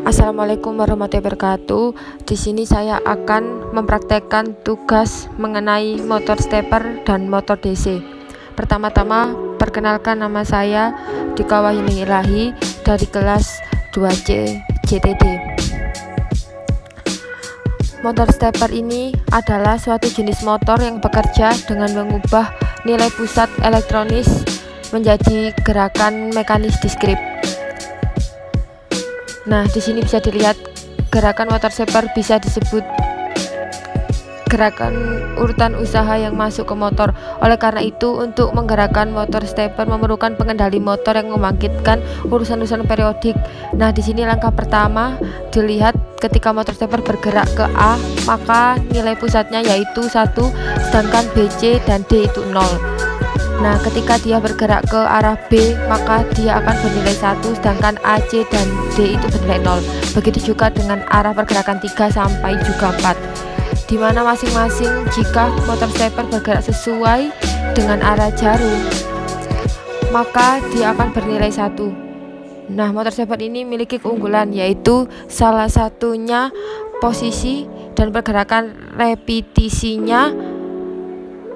Assalamualaikum warahmatullahi wabarakatuh. Di sini saya akan mempraktekkan tugas mengenai motor stepper dan motor DC. Pertama-tama, perkenalkan, nama saya Dika Wahyuni Ilahi dari kelas 2C JTD. Motor stepper ini adalah suatu jenis motor yang bekerja dengan mengubah nilai pusat elektronis menjadi gerakan mekanis diskrit. Nah, di sini bisa dilihat gerakan motor stepper bisa disebut gerakan urutan usaha yang masuk ke motor. Oleh karena itu, untuk menggerakkan motor stepper memerlukan pengendali motor yang membangkitkan urusan-urusan periodik. Nah, di sini langkah pertama dilihat ketika motor stepper bergerak ke A, maka nilai pusatnya yaitu 1, sedangkan B, C, dan D itu 0. Nah, ketika dia bergerak ke arah B, maka dia akan bernilai 1, sedangkan A, C, dan D itu bernilai 0. Begitu juga dengan arah pergerakan 3 sampai juga 4, di mana masing-masing jika motor stepper bergerak sesuai dengan arah jarum, maka dia akan bernilai 1. Nah, motor stepper ini memiliki keunggulan, yaitu salah satunya posisi dan pergerakan repetisinya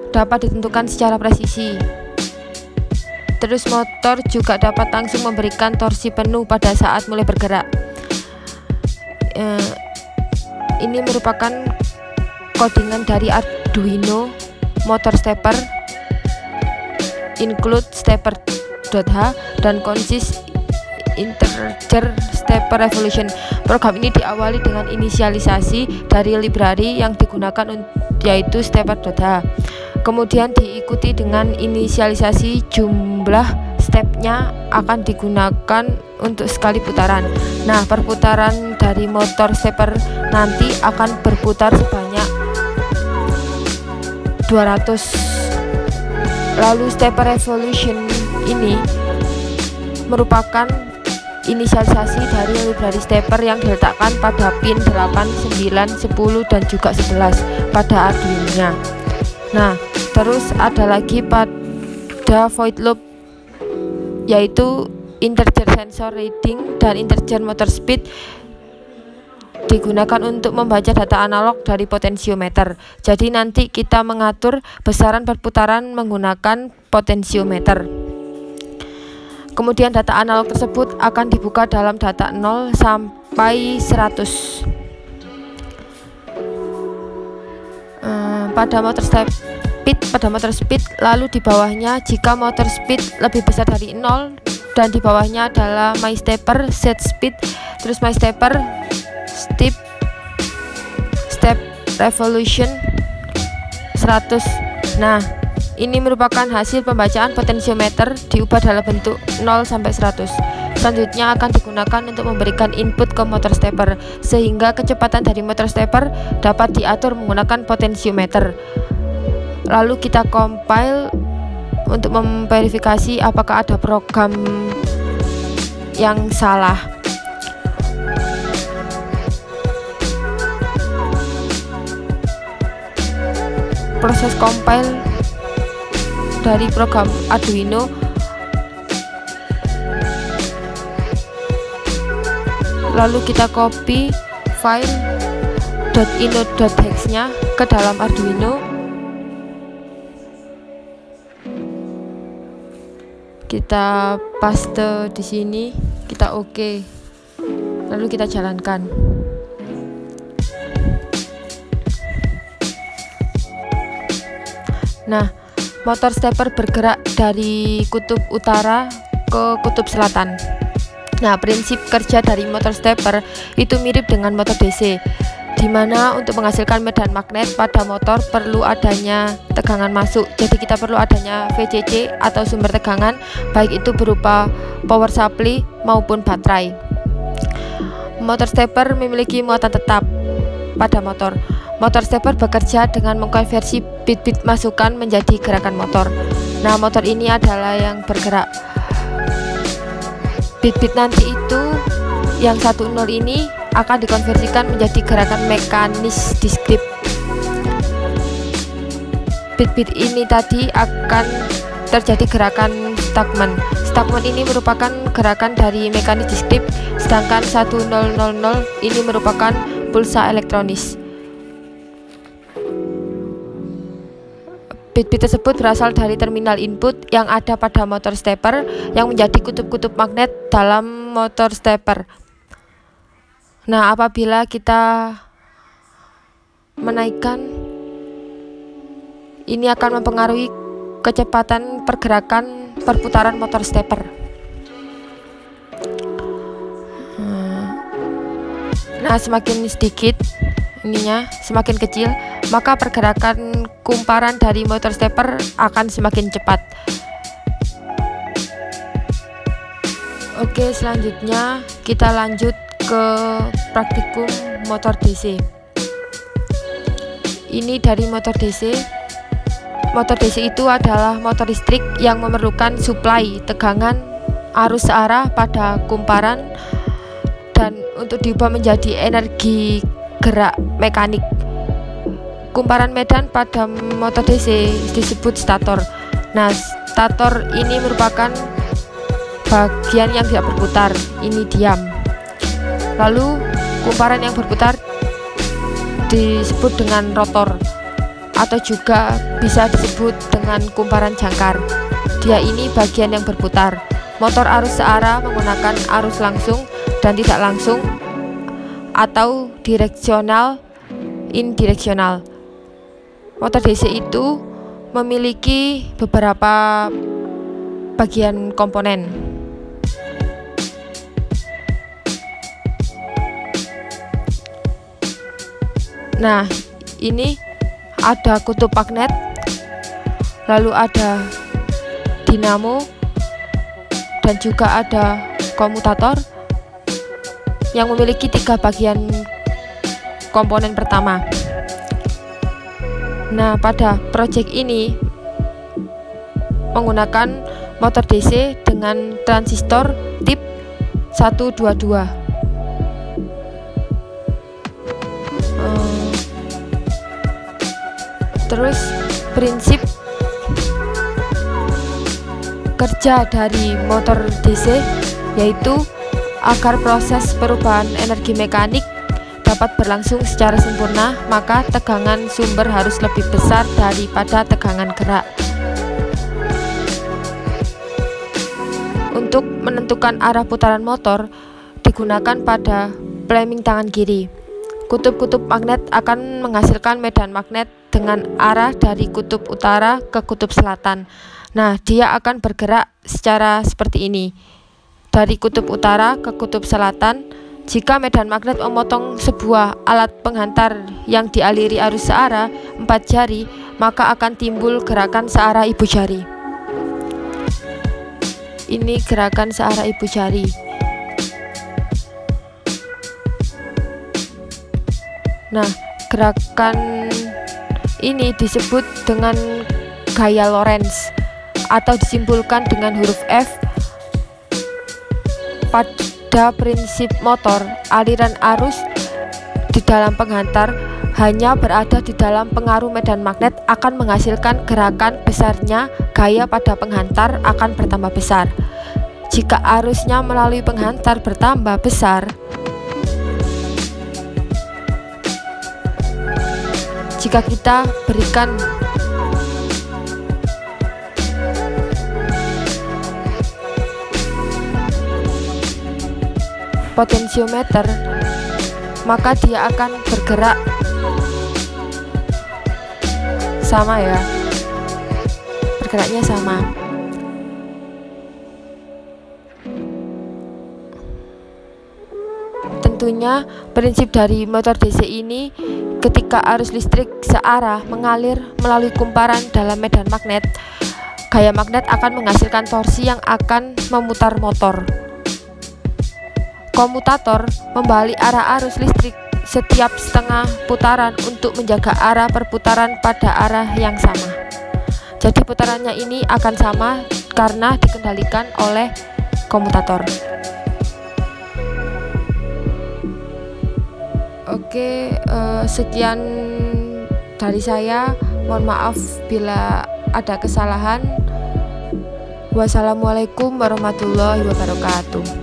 dapat ditentukan secara presisi. Terus motor juga dapat langsung memberikan torsi penuh pada saat mulai bergerak. Ini merupakan codingan dari Arduino motor stepper, include stepper.h dan consist integer stepper revolution. Program ini diawali dengan inisialisasi dari library yang digunakan yaitu stepper.h. Kemudian diikuti dengan inisialisasi jumlah stepnya akan digunakan untuk sekali putaran. Nah, perputaran dari motor stepper nanti akan berputar sebanyak 200. Lalu stepper revolution ini merupakan inisialisasi dari library stepper yang diletakkan pada pin 8, 9, 10, dan juga 11 pada Arduino-nya. Nah, terus ada lagi pada void loop, yaitu integer sensor reading dan integer motor speed digunakan untuk membaca data analog dari potensiometer. Jadi nanti kita mengatur besaran perputaran menggunakan potensiometer. Kemudian data analog tersebut akan dibuka dalam data 0 sampai 100. Pada motor speed, lalu di bawahnya jika motor speed lebih besar dari 0, dan di bawahnya adalah my stepper set speed, terus my stepper step revolution 100. Nah, ini merupakan hasil pembacaan potensiometer diubah dalam bentuk 0 sampai 100. Selanjutnya akan digunakan untuk memberikan input ke motor stepper, sehingga kecepatan dari motor stepper dapat diatur menggunakan potensiometer. Lalu kita compile untuk memverifikasi apakah ada program yang salah. Proses compile dari program Arduino, lalu kita copy file .ino.hex nya ke dalam Arduino, kita paste di sini, kita oke, lalu kita jalankan. Nah, motor stepper bergerak dari kutub utara ke kutub selatan. Nah, prinsip kerja dari motor stepper itu mirip dengan motor DC, di mana untuk menghasilkan medan magnet pada motor perlu adanya tegangan masuk. Jadi kita perlu adanya VCC atau sumber tegangan, baik itu berupa power supply maupun baterai. Motor stepper memiliki muatan tetap pada motor. Motor stepper bekerja dengan mengkonversi bit-bit masukan menjadi gerakan motor. Nah, motor ini adalah yang bergerak. Bit-bit nanti itu yang 10 ini akan dikonversikan menjadi gerakan mekanis diskrit. Bit-bit ini tadi akan terjadi gerakan Stackman. Stackman ini merupakan gerakan dari mekanis diskrit sedangkan 1000 ini merupakan pulsa elektronis. Bit-bit tersebut berasal dari terminal input yang ada pada motor stepper yang menjadi kutub-kutub magnet dalam motor stepper. Nah, apabila kita menaikkan, ini akan mempengaruhi kecepatan pergerakan perputaran motor stepper. Nah, semakin sedikit ininya, semakin kecil, maka pergerakan kumparan dari motor stepper akan semakin cepat. Oke, selanjutnya kita lanjut ke praktikum motor DC. Ini dari motor DC. Motor DC itu adalah motor listrik yang memerlukan suplai tegangan arus searah pada kumparan dan untuk diubah menjadi energi gerak mekanik. Kumparan medan pada motor DC disebut stator. Nah, stator ini merupakan bagian yang tidak berputar, ini diam. Lalu kumparan yang berputar disebut dengan rotor, atau juga bisa disebut dengan kumparan jangkar. Dia ini bagian yang berputar. Motor arus searah menggunakan arus langsung dan tidak langsung atau direksional, indireksional. Motor DC itu memiliki beberapa bagian komponen. Nah, ini ada kutub magnet, lalu ada dinamo, dan juga ada komutator yang memiliki 3 bagian komponen pertama. Nah, pada project ini menggunakan motor DC dengan transistor tip 122. Terus prinsip kerja dari motor DC yaitu agar proses perubahan energi mekanik dapat berlangsung secara sempurna, maka tegangan sumber harus lebih besar daripada tegangan gerak. Untuk menentukan arah putaran motor digunakan pada Fleming tangan kiri. Kutub-kutub magnet akan menghasilkan medan magnet dengan arah dari kutub utara ke kutub selatan. Nah, dia akan bergerak secara seperti ini. Dari kutub utara ke kutub selatan, jika medan magnet memotong sebuah alat penghantar yang dialiri arus searah 4 jari, maka akan timbul gerakan searah ibu jari. Ini gerakan searah ibu jari. Nah, gerakan ini disebut dengan gaya Lorentz atau disimpulkan dengan huruf F. Pada prinsip motor, aliran arus di dalam penghantar hanya berada di dalam pengaruh medan magnet akan menghasilkan gerakan besarnya gaya pada penghantar akan bertambah besar. Jika arusnya melalui penghantar bertambah besar, jika kita berikan potensiometer, maka dia akan bergerak sama ya, bergeraknya sama. Tentunya prinsip dari motor DC ini, ketika arus listrik searah mengalir melalui kumparan dalam medan magnet, gaya magnet akan menghasilkan torsi yang akan memutar motor. Komutator membalik arah arus listrik setiap setengah putaran untuk menjaga arah perputaran pada arah yang sama. Jadi putarannya ini akan sama karena dikendalikan oleh komutator. Oke, sekian dari saya. Mohon maaf bila ada kesalahan. Wassalamualaikum warahmatullahi wabarakatuh.